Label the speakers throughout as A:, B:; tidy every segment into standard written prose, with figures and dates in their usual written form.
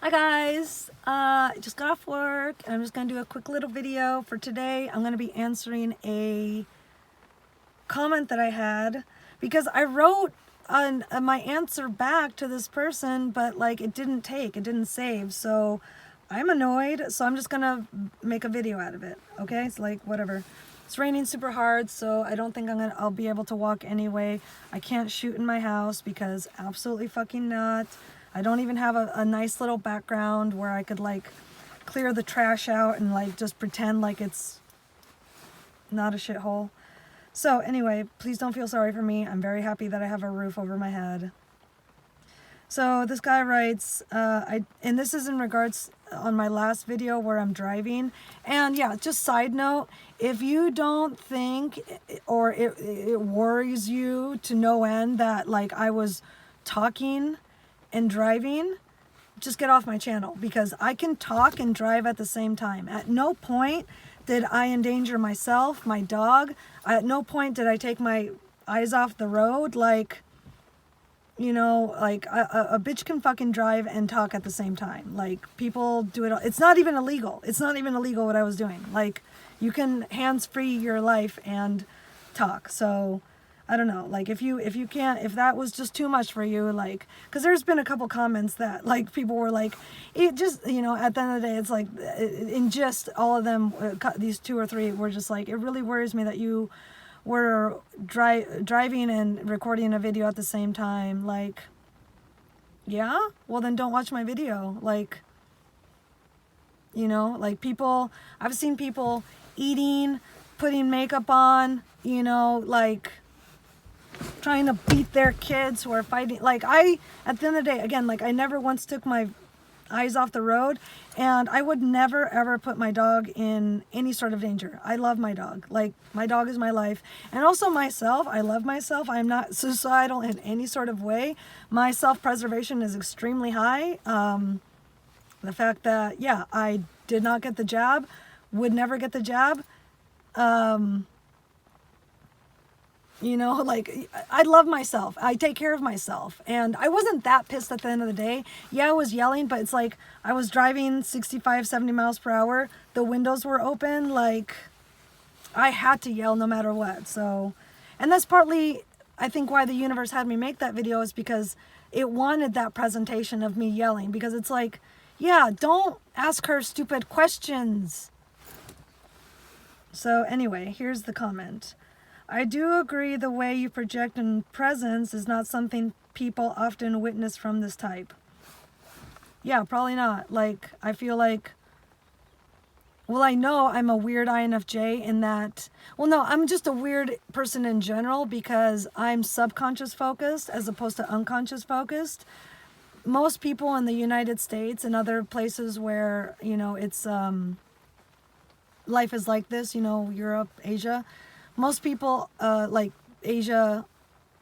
A: Hi guys, I just got off work and I'm just going to do a quick little video for today. I'm going to be answering a comment that I had because I wrote my answer back to this person, but like it didn't save. So I'm annoyed, so I'm just going to make a video out of it. Okay, it's like whatever. It's raining super hard, so I don't think I'll be able to walk anyway. I can't shoot in my house because absolutely fucking not. I don't even have a nice little background where I could like clear the trash out and like just pretend like it's not a shithole. So anyway, please don't feel sorry for me. I'm very happy that I have a roof over my head. So this guy writes, and this is in regards on my last video where I'm driving. And yeah, just side note, if you don't think or it worries you to no end that like I was talking and driving, just get off my channel because I can talk and drive at the same time. At no point did I endanger myself, my dog. At no point did I take my eyes off the road. Like, you know, like a bitch can fucking drive and talk at the same time. Like people do it. It's not even illegal. It's not even illegal what I was doing. Like you can hands-free your life and talk. So I don't know, like if you can't, if that was just too much for you, like, because there's been a couple comments that like people were like, it just, you know, at the end of the day, it's like in just all of them, these two or three were just like, it really worries me that you were driving and recording a video at the same time. Like, yeah, well then don't watch my video. Like, you know, like people, I've seen people eating, putting makeup on, you know, like trying to beat their kids who are fighting. Like at the end of the day, again, like I never once took my eyes off the road, and I would never ever put my dog in any sort of danger. I love my dog. Like my dog is my life, and also myself. I love myself. I'm not suicidal in any sort of way. My self-preservation is extremely high. The fact that, yeah, I did not get the jab, would never get the jab. You know, like, I love myself. I take care of myself. And I wasn't that pissed at the end of the day. Yeah, I was yelling, but it's like I was driving 65, 70 miles per hour. The windows were open. Like, I had to yell no matter what. So, and that's partly, I think, why the universe had me make that video, is because it wanted that presentation of me yelling. Because it's like, yeah, don't ask her stupid questions. So anyway, here's the comment. I do agree the way you project in presence is not something people often witness from this type. Yeah, probably not. Like, I feel like, well, I know I'm a weird INFJ in that, well, no, I'm just a weird person in general because I'm subconscious focused as opposed to unconscious focused. Most people in the United States and other places where, you know, it's, life is like this, you know, Europe, Asia, most people, like Asia,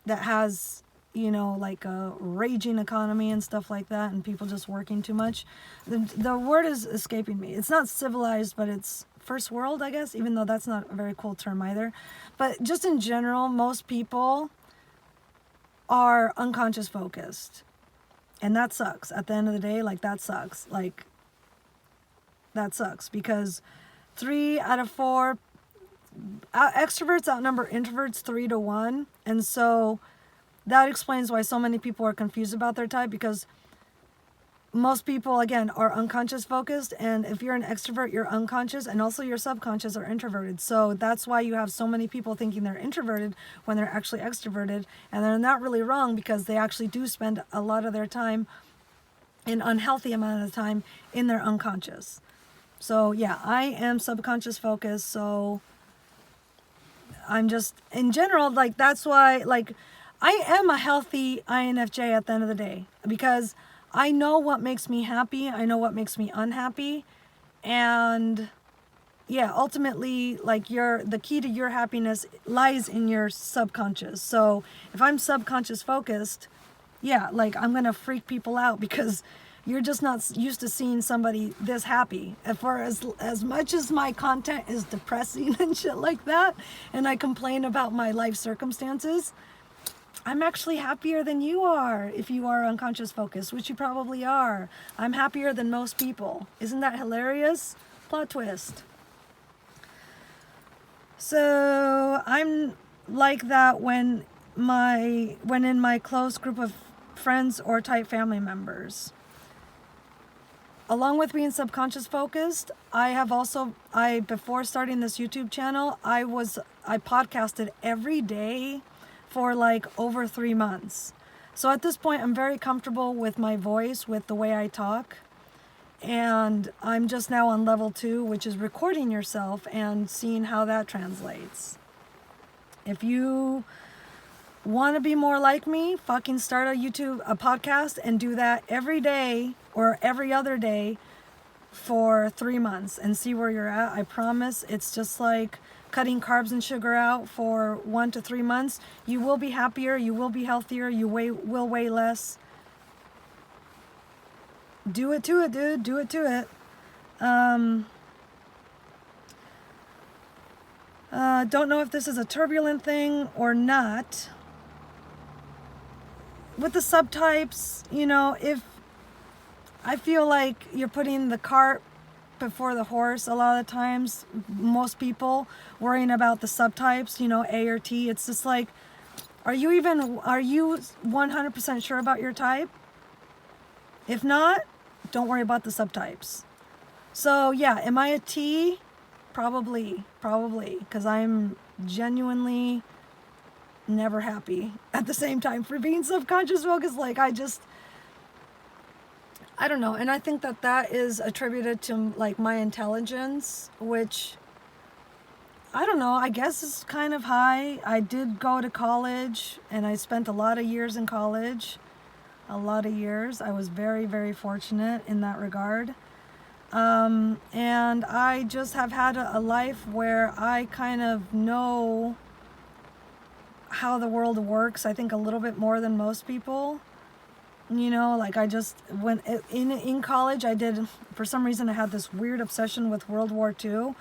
A: that has, you know, like a raging economy and stuff like that, and people just working too much. The word is escaping me. It's not civilized, but it's first world, I guess, even though that's not a very cool term either. But just in general, most people are unconscious focused. And that sucks. At the end of the day, like, that sucks. Like, that sucks because 3 out of 4 extroverts outnumber introverts 3-1, and so that explains why so many people are confused about their type, because most people, again, are unconscious focused, and if you're an extrovert, you're unconscious, and also your subconscious are introverted. So that's why you have so many people thinking they're introverted when they're actually extroverted, and they're not really wrong because they actually do spend a lot of their time, an unhealthy amount of time, in their unconscious. So yeah, I am subconscious focused, so I'm just, in general, like, that's why, like, I am a healthy INFJ at the end of the day, because I know what makes me happy, I know what makes me unhappy, and yeah, ultimately, like, the key to your happiness lies in your subconscious. So if I'm subconscious focused, yeah, like, I'm gonna freak people out because you're just not used to seeing somebody this happy. For as much as my content is depressing and shit like that, and I complain about my life circumstances, I'm actually happier than you are if you are unconscious focused, which you probably are. I'm happier than most people. Isn't that hilarious? Plot twist. So I'm like that when in my close group of friends or tight family members. Along with being subconscious focused, before starting this YouTube channel, I podcasted every day for like over 3 months. So at this point, I'm very comfortable with my voice, with the way I talk. And I'm just now on level 2, which is recording yourself and seeing how that translates. If you want to be more like me, fucking start a podcast and do that every day or every other day for 3 months and see where you're at. I promise it's just like cutting carbs and sugar out for 1 to 3 months. You will be happier, you will be healthier, you will weigh less. Do it to it, dude. Do it to it. Don't know if this is a turbulent thing or not. With the subtypes, if I feel like you're putting the cart before the horse a lot of the times, most people worrying about the subtypes, A or T, it's just like, are you 100% sure about your type? If not, don't worry about the subtypes. So yeah, am I a T? Probably, because I'm genuinely never happy at the same time for being subconscious focused. Like I don't know, and I think that is attributed to like my intelligence, which I don't know, I guess is kind of high. I did go to college and I spent a lot of years in college. A lot of years. I was very, very fortunate in that regard. And I just have had a life where I kind of know how the world works, I think a little bit more than most people. Like in college, for some reason, I had this weird obsession with World War II.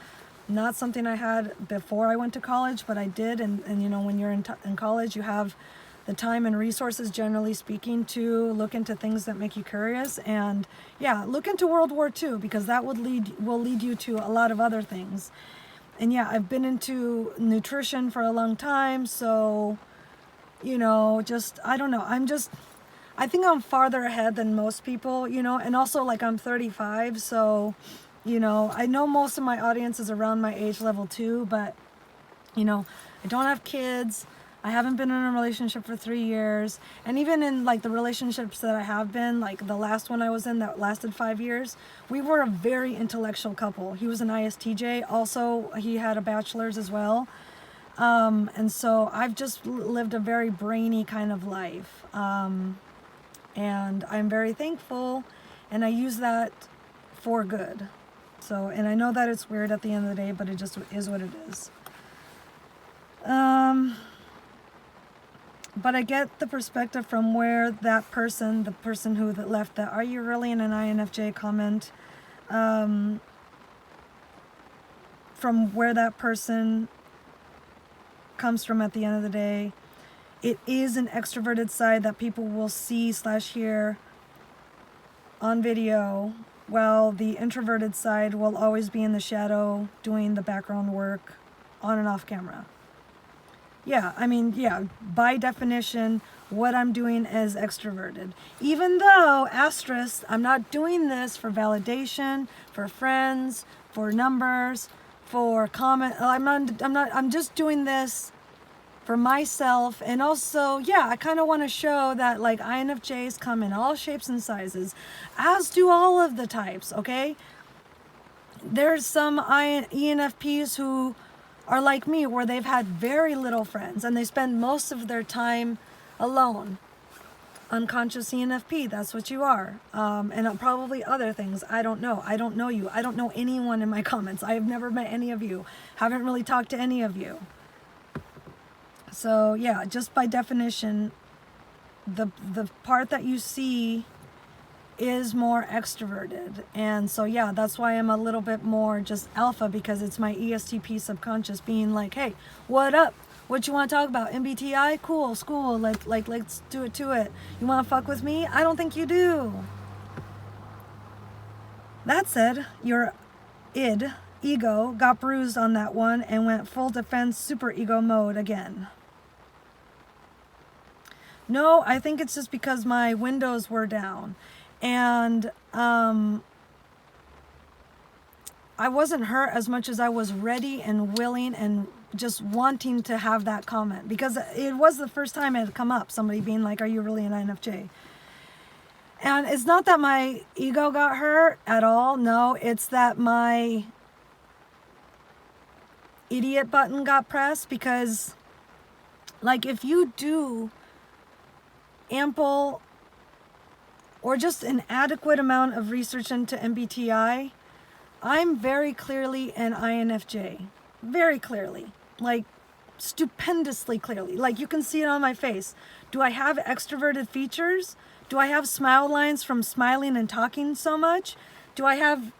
A: Not something I had before I went to college, but I did. And when you're in college, you have the time and resources, generally speaking, to look into things that make you curious. And yeah, look into World War II, because that will lead you to a lot of other things. And yeah, I've been into nutrition for a long time, so I don't know, I think I'm farther ahead than most people, and also like I'm 35, so I know most of my audience is around my age level too, but I don't have kids. I haven't been in a relationship for 3 years. And even in like the relationships that I have been, like the last one I was in that lasted 5 years, we were a very intellectual couple. He was an ISTJ. Also, he had a bachelor's as well. And so I've just lived a very brainy kind of life. And I'm very thankful, and I use that for good. So, and I know that it's weird at the end of the day, but it just is what it is. But I get the perspective from where the person who left that "Are you really in an INFJ" comment, from where that person comes from at the end of the day. It is an extroverted side that people will see/hear on video, while the introverted side will always be in the shadow doing the background work on and off camera. Yeah, by definition, what I'm doing is extroverted. Even though, asterisk, I'm not doing this for validation, for friends, for numbers, for comment. I'm just doing this for myself. And also, yeah, I kind of want to show that like INFJs come in all shapes and sizes, as do all of the types, okay? There's some ENFPs who are like me, where they've had very little friends and they spend most of their time alone. Unconscious ENFP, that's what you are. And probably other things. I don't know. I don't know you. I don't know anyone in my comments. I have never met any of you. Haven't really talked to any of you. So yeah, just by definition, the part that you see is more extroverted. And so yeah, that's why I'm a little bit more just alpha, because it's my ESTP subconscious being like, hey, what up? What you want to talk about? MBTI? Cool, school. Let's do it to it. You want to fuck with me? I don't think you do. That said, your ego, got bruised on that one and went full defense super ego mode again. No, I think it's just because my windows were down. And I wasn't hurt as much as I was ready and willing and just wanting to have that comment. Because it was the first time it had come up. Somebody being like, are you really an INFJ? And it's not that my ego got hurt at all. No, it's that my idiot button got pressed, because like if you do ample or just an adequate amount of research into MBTI, I'm very clearly an INFJ. Very clearly. Like stupendously clearly. Like you can see it on my face. Do I have extroverted features? Do I have smile lines from smiling and talking so much? Do I have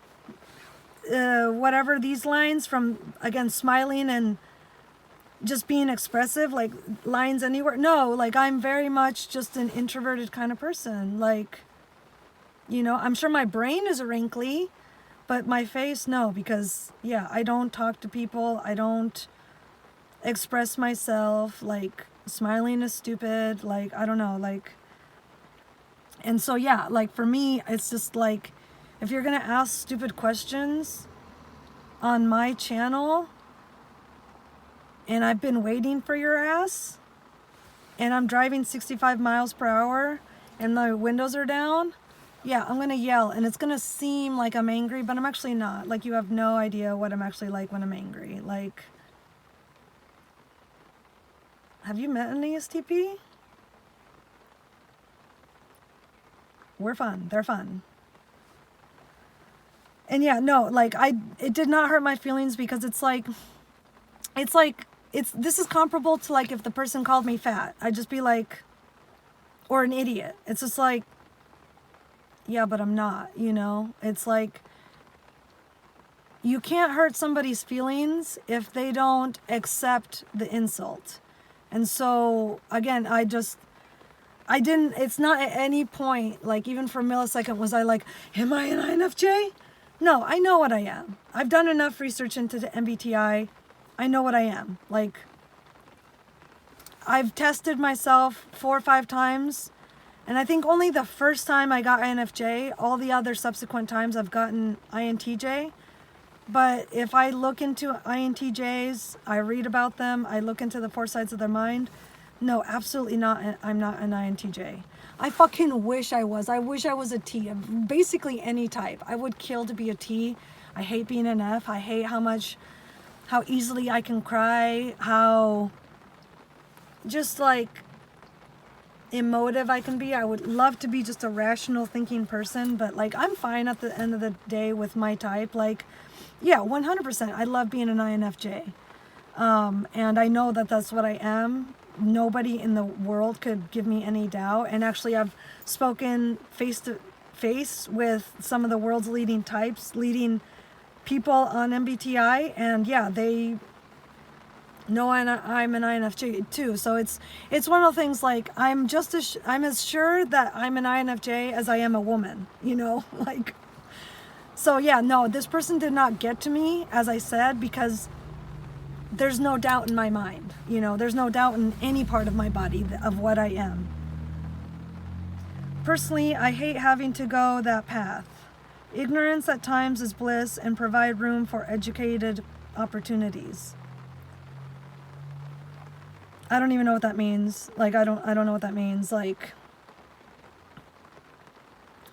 A: whatever these lines from, again, smiling and just being expressive, like lines anywhere? No, like I'm very much just an introverted kind of person. Like, you know, I'm sure my brain is wrinkly, but my face, no, because yeah, I don't talk to people. I don't express myself. Like smiling is stupid. Like, I don't know, like, and so yeah, like for me, it's just like, if you're gonna ask stupid questions on my channel and I've been waiting for your ass and I'm driving 65 miles per hour and my windows are down, yeah, I'm gonna yell and it's gonna seem like I'm angry, but I'm actually not. Like you have no idea what I'm actually like when I'm angry. Like, have you met an ESTP? We're fun. They're fun. And yeah, no, like it did not hurt my feelings, because this is comparable to like if the person called me fat, I'd just be like, or an idiot. It's just like, yeah, but I'm not, you know? It's like, you can't hurt somebody's feelings if they don't accept the insult. And so again, it's not at any point, like even for a millisecond, was I like, am I an INFJ? No, I know what I am. I've done enough research into the MBTI. I know what I am. Like, I've tested myself 4 or 5 times, and I think only the first time I got INFJ, all the other subsequent times I've gotten INTJ. But if I look into INTJs, I read about them, I look into the 4 sides of their mind, no, absolutely not. I'm not an INTJ. I fucking wish I was. I wish I was a T. Basically any type. I would kill to be a T. I hate being an F. I hate how easily I can cry, how just like emotive I can be. I would love to be just a rational thinking person, but like I'm fine at the end of the day with my type. Like, yeah, 100%. I love being an INFJ. And I know that that's what I am. Nobody in the world could give me any doubt. And actually, I've spoken face to face with some of the world's leading people on MBTI, and yeah, they know I'm an INFJ too. So it's one of the things, like I'm as sure that I'm an INFJ as I am a woman, you know, like. So yeah, no, this person did not get to me, as I said, because there's no doubt in my mind, you know, there's no doubt in any part of my body of what I am. Personally, I hate having to go that path. Ignorance at times is bliss, and provide room for educated opportunities. I don't even know what that means. Like, I don't know what that means. Like,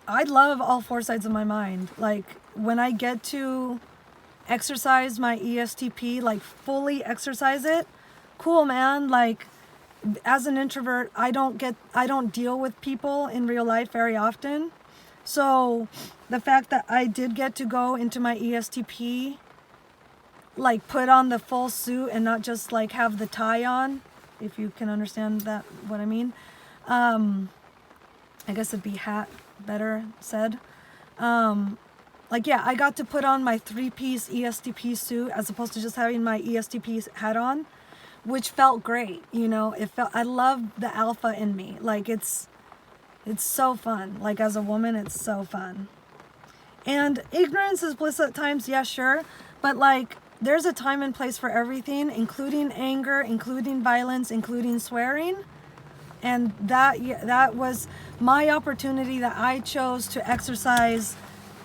A: I love all 4 sides of my mind. Like, when I get to exercise my ESTP, like fully exercise it, cool, man. Like, as an introvert, I don't deal with people in real life very often. So the fact that I did get to go into my ESTP, like put on the full suit and not just like have the tie on, if you can understand that, what I mean. I guess it'd be hat better said. Like, yeah, I got to put on my 3-piece ESTP suit as opposed to just having my ESTP hat on, which felt great. You know, I love the alpha in me. Like it's so fun. Like as a woman, it's so fun. And ignorance is bliss at times, yeah, sure. But like there's a time and place for everything, including anger, including violence, including swearing. And that was my opportunity that I chose to exercise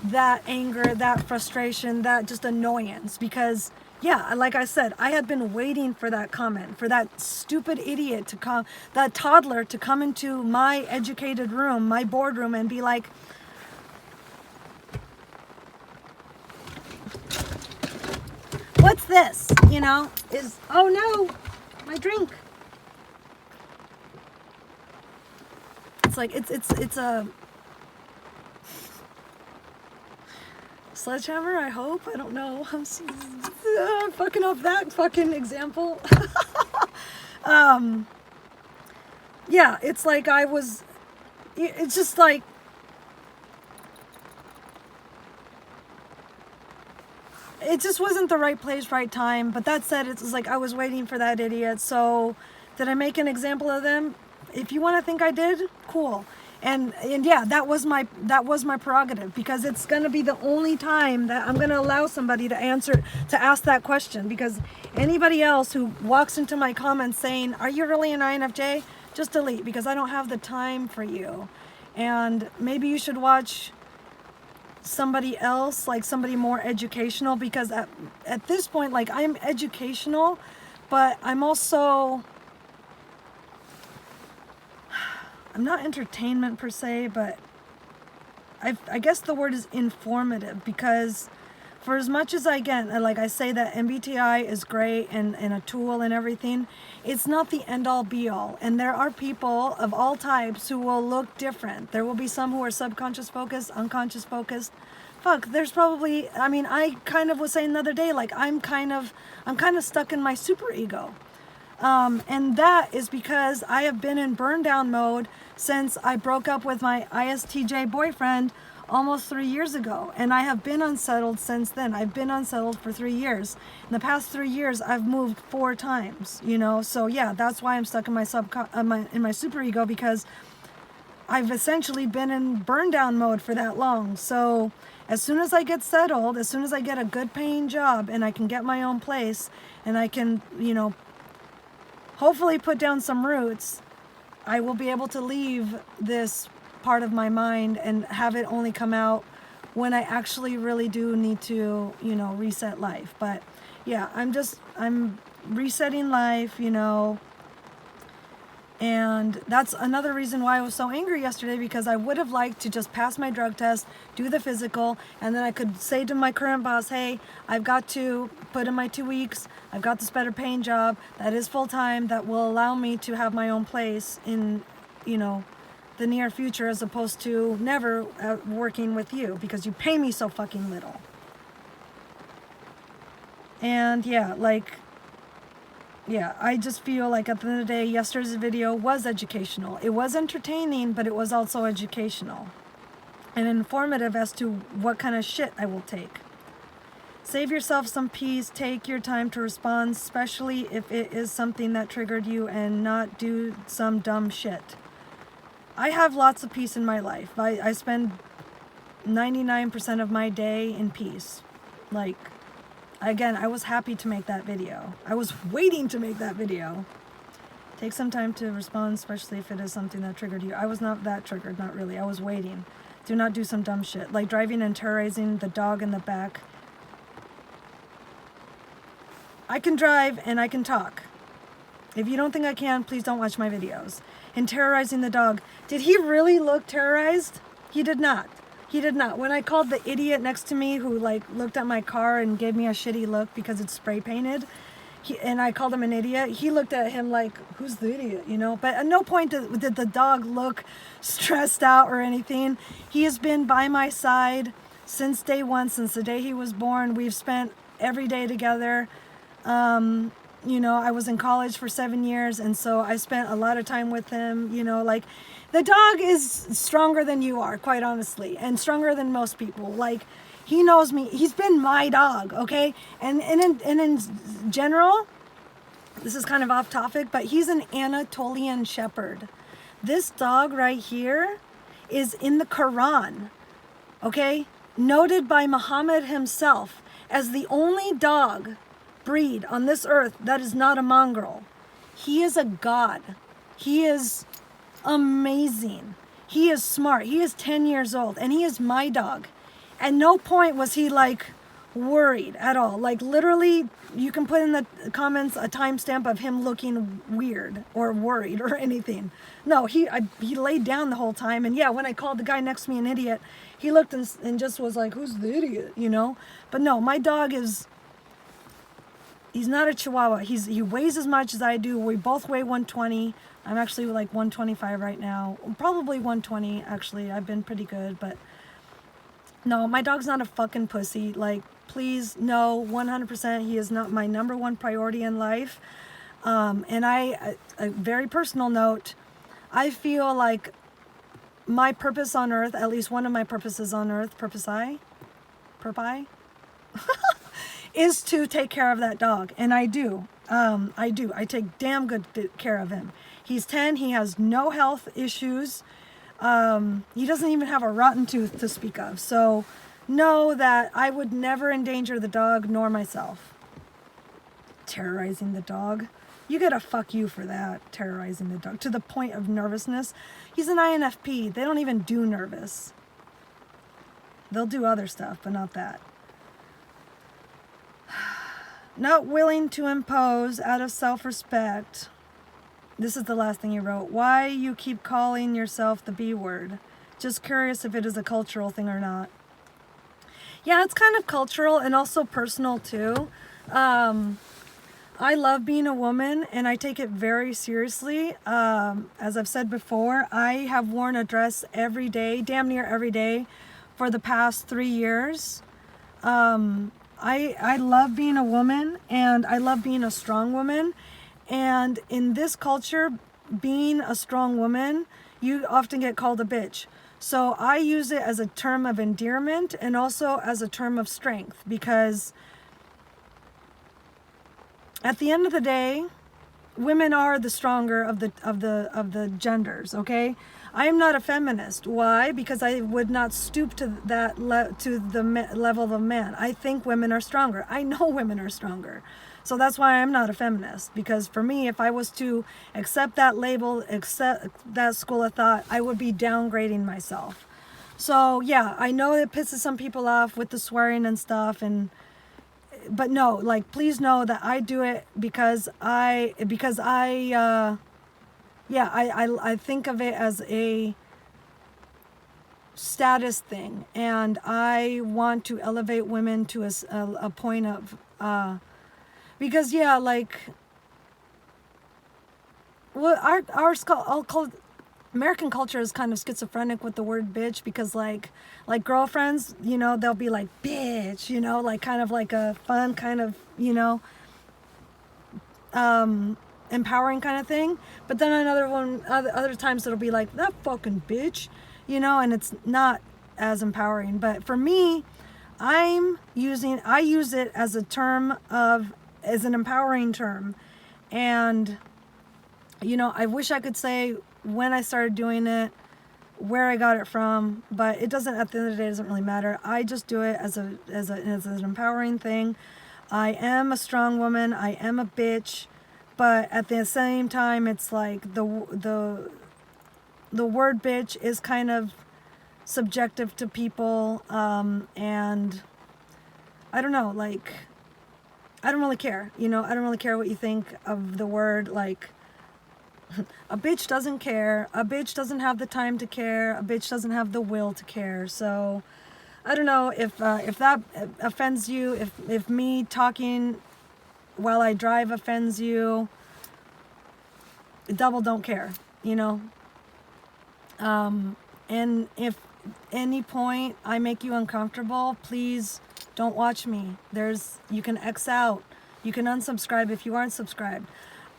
A: that anger, that frustration, that just annoyance. Because, yeah, like I said, I had been waiting for that comment, for that stupid idiot to come, that toddler to come into my educated room, my boardroom, and be like, what's this? You know, oh no, my drink. It's like, it's a sledgehammer, I hope. I don't know. I'm fucking up that fucking example. Yeah, it's like it's just like, it just wasn't the right place, right time. But that said, it's like I was waiting for that idiot. So did I make an example of them? If you want to think I did, cool. And yeah, that was my prerogative, because it's going to be the only time that I'm going to allow somebody to ask that question. Because anybody else who walks into my comments saying, are you really an INFJ? Just delete, because I don't have the time for you. And maybe you should watch somebody else, like somebody more educational, because at this point, like, I'm educational, but I'm also, I'm not entertainment per se, but I guess the word is informative, because for as much as I get, like I say that MBTI is great and a tool and everything, it's not the end all be all. And there are people of all types who will look different. There will be some who are subconscious focused, unconscious focused. Fuck, there's probably, I mean, I kind of was saying the other day, like I'm kind of stuck in my super ego. And that is because I have been in burn down mode since I broke up with my ISTJ boyfriend almost 3 years ago. And I have been unsettled since then. I've been unsettled for 3 years. In the past 3 years, I've moved 4 times, you know? So yeah, that's why I'm stuck in my super ego, because I've essentially been in burn down mode for that long. So as soon as I get settled, as soon as I get a good paying job and I can get my own place and I can, you know, hopefully put down some roots, I will be able to leave this part of my mind and have it only come out when I actually really do need to, you know, reset life. But yeah, I'm resetting life, you know, and that's another reason why I was so angry yesterday, because I would have liked to just pass my drug test, do the physical, and then I could say to my current boss, hey, I've got to put in my 2 weeks, I've got this better paying job that is full-time, that will allow me to have my own place in, you know, the near future, as opposed to never working with you because you pay me so fucking little. And yeah, like, yeah, I just feel like at the end of the day, yesterday's video was educational. It was entertaining, but it was also educational and informative as to what kind of shit I will take. Save yourself some peace. Take your time to respond, especially if it is something that triggered you, and not do some dumb shit. I have lots of peace in my life. I spend 99% of my day in peace. Like, again, I was happy to make that video. I was waiting to make that video. Take some time to respond, especially if it is something that triggered you. I was not that triggered, not really. I was waiting. Do not do some dumb shit, like driving and terrorizing the dog in the back. I can drive and I can talk. If you don't think I can, please don't watch my videos. And terrorizing the dog. Did he really look terrorized? He did not. He did not. When I called the idiot next to me who like looked at my car and gave me a shitty look because it's spray painted, and I called him an idiot, he looked at him like, who's the idiot, you know? But at no point did the dog look stressed out or anything. He has been by my side since day one, since the day he was born. We've spent every day together. You know, I was in college for 7 years, and so I spent a lot of time with him. You know, like, the dog is stronger than you are, quite honestly, and stronger than most people. Like, he knows me. He's been my dog, okay? And in general, this is kind of off topic, but he's an Anatolian Shepherd. This dog right here is in the Quran, okay? Noted by Muhammad himself as the only dog breed on this earth that is not a mongrel. He is a god. He is amazing. He is smart. He is 10 years old and he is my dog. At no point was he like worried at all. Like literally, you can put in the comments a timestamp of him looking weird or worried or anything. No, he laid down the whole time. And yeah, when I called the guy next to me an idiot, he looked and just was like, who's the idiot, you know? But no, my dog is, he's not a Chihuahua. He weighs as much as I do. We both weigh 120. I'm actually like 125 right now. Probably 120, actually. I've been pretty good, but no, my dog's not a fucking pussy. Like, please, no, 100%. He is not my number one priority in life. And a very personal note, I feel like my purpose on earth, at least one of my purposes on earth, is to take care of that dog. And I do. I take damn good care of him. He's 10. He has no health issues. He doesn't even have a rotten tooth to speak of. So know that I would never endanger the dog nor myself. Terrorizing the dog. You gotta fuck you for that, terrorizing the dog to the point of nervousness. He's an INFP. They don't even do nervous. They'll do other stuff, but not that. Not willing to impose out of self-respect. This is the last thing you wrote. Why you keep calling yourself the B word? Just curious if it is a cultural thing or not. Yeah, it's kind of cultural and also personal too. I love being a woman and I take it very seriously. As I've said before, I have worn a dress every day, damn near every day, for the past 3 years. I love being a woman and I love being a strong woman. And in this culture, being a strong woman, you often get called a bitch. So I use it as a term of endearment and also as a term of strength, because at the end of the day, women are the stronger of the genders, okay? I am not a feminist. Why? Because I would not stoop to that level of a man. I think women are stronger. I know women are stronger. So that's why I'm not a feminist, because for me, if I was to accept that label, accept that school of thought, I would be downgrading myself. So yeah, I know it pisses some people off with the swearing and stuff, but no, like, please know that I do it because I think of it as a status thing, and I want to elevate women to a point of, because yeah, like, well, American culture is kind of schizophrenic with the word bitch, because like girlfriends, you know, they'll be like bitch, you know, like kind of like a fun kind of, you know, empowering kind of thing. But then other times it'll be like that fucking bitch, you know, and it's not as empowering. But for me, I use it as a term as an empowering term. And, you know, I wish I could say when I started doing it, where I got it from, but it doesn't, at the end of the day, it doesn't really matter. I just do it as an empowering thing. I am a strong woman. I am a bitch. But at the same time, it's like the word bitch is kind of subjective to people. And I don't know, like, I don't really care, you know, I don't really care what you think of the word. Like, a bitch doesn't care. A bitch doesn't have the time to care. A bitch doesn't have the will to care. So I don't know if that offends you, if me talking while I drive offends you. Double don't care, you know. And if any point I make you uncomfortable, please don't watch me. You can X out. You can unsubscribe if you aren't subscribed.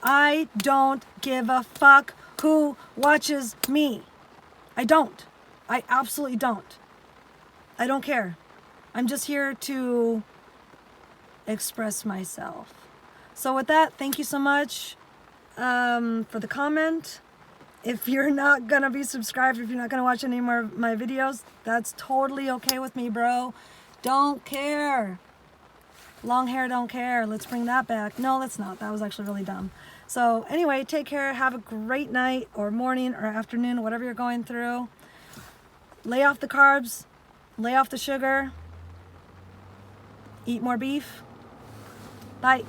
A: I don't give a fuck who watches me. I don't. I absolutely don't. I don't care. I'm just here to express myself. So with that, thank you so much for the comment. If you're not gonna be subscribed, if you're not gonna watch any more of my videos, that's totally okay with me, bro. Don't care. Long hair don't care. Let's bring that back. No, let's not. That was actually really dumb. So anyway, take care. Have a great night or morning or afternoon, whatever you're going through. Lay off the carbs. Lay off the sugar. Eat more beef. Bye.